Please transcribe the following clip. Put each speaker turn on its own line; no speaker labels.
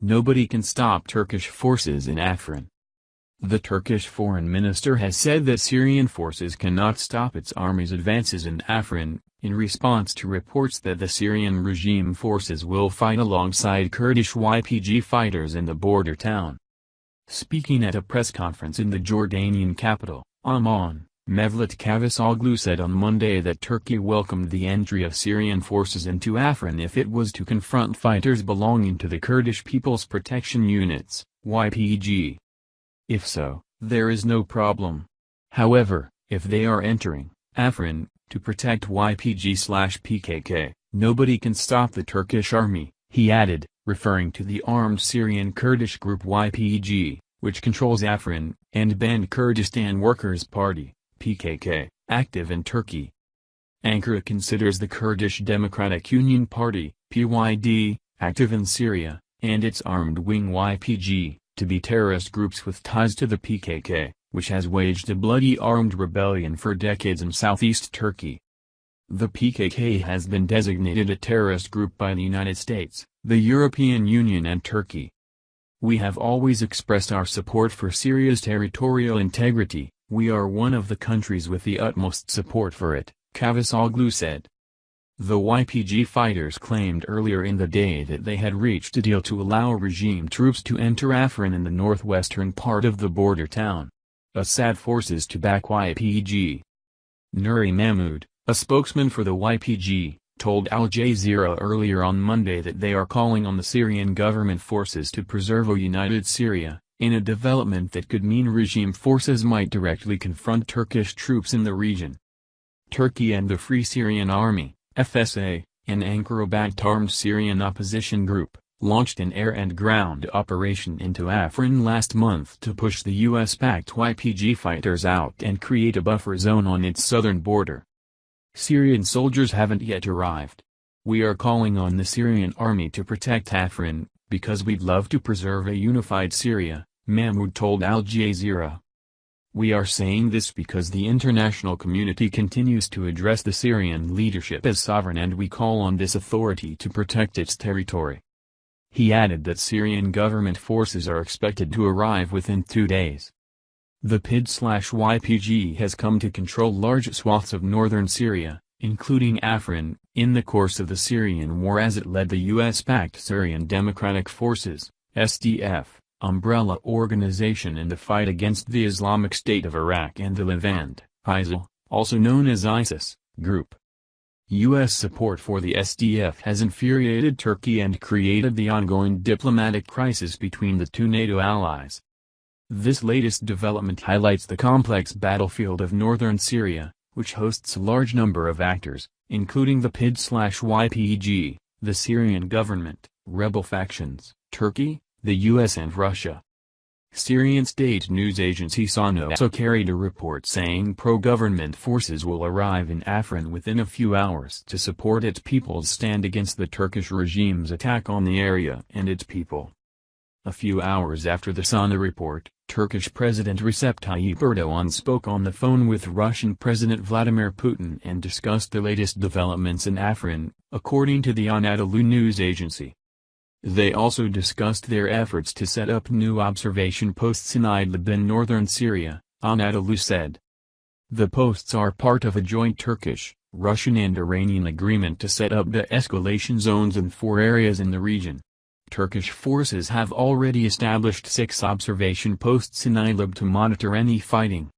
nobody can stop Turkish forces in Afrin. The Turkish foreign minister has said that Syrian forces cannot stop its army's advances in Afrin, in response to reports that the Syrian regime forces will fight alongside Kurdish YPG fighters in the border town. Speaking at a press conference in the Jordanian capital, Amman, Mevlut Cavusoglu said on Monday that Turkey welcomed the entry of Syrian forces into Afrin if it was to confront fighters belonging to the Kurdish People's Protection Units, YPG. If so, there is no problem. However, if they are entering Afrin to protect YPG/PKK, nobody can stop the Turkish army, he added, referring to the armed Syrian Kurdish group YPG, which controls Afrin, and banned Kurdistan Workers' Party, PKK, active in Turkey. Ankara considers the Kurdish Democratic Union Party, PYD, active in Syria, and its armed wing YPG, to be terrorist groups with ties to the PKK, which has waged a bloody armed rebellion for decades in southeast Turkey. The PKK has been designated a terrorist group by the United States, the European Union and Turkey. We have always expressed our support for Syria's territorial integrity. We are one of the countries with the utmost support for it, Cavusoglu said. The YPG fighters claimed earlier in the day that they had reached a deal to allow regime troops to enter Afrin in the northwestern part of the border town. Assad forces to back YPG. Nuri Mahmoud, a spokesman for the YPG, told Al Jazeera earlier on Monday that they are calling on the Syrian government forces to preserve a united Syria, in a development that could mean regime forces might directly confront Turkish troops in the region. Turkey and the Free Syrian Army, FSA, an Ankara-backed armed Syrian opposition group, launched an air and ground operation into Afrin last month to push the US-backed YPG fighters out and create a buffer zone on its southern border. Syrian soldiers haven't yet arrived. We are calling on the Syrian army to protect Afrin, because we'd love to preserve a unified Syria, Mahmoud told Al Jazeera. We are saying this because the international community continues to address the Syrian leadership as sovereign and we call on this authority to protect its territory. He added that Syrian government forces are expected to arrive within 2 days. The PID/YPG has come to control large swaths of northern Syria, including Afrin, in the course of the Syrian war as it led the US-backed Syrian Democratic Forces, SDF, umbrella organization in the fight against the Islamic State of Iraq and the Levant, ISIL, also known as ISIS, group. U.S. support for the SDF has infuriated Turkey and created the ongoing diplomatic crisis between the two NATO allies. This latest development highlights the complex battlefield of northern Syria, which hosts a large number of actors, including the PID/YPG, the Syrian government, rebel factions, Turkey, the US and Russia. Syrian state news agency SANA also carried a report saying pro-government forces will arrive in Afrin within a few hours to support its people's stand against the Turkish regime's attack on the area and its people. A few hours after the SANA report, Turkish President Recep Tayyip Erdogan spoke on the phone with Russian President Vladimir Putin and discussed the latest developments in Afrin, according to the Anadolu news agency. They also discussed their efforts to set up new observation posts in Idlib in northern Syria, Anadolu said. The posts are part of a joint Turkish, Russian and Iranian agreement to set up de-escalation zones in 4 areas in the region. Turkish forces have already established 6 observation posts in Idlib to monitor any fighting.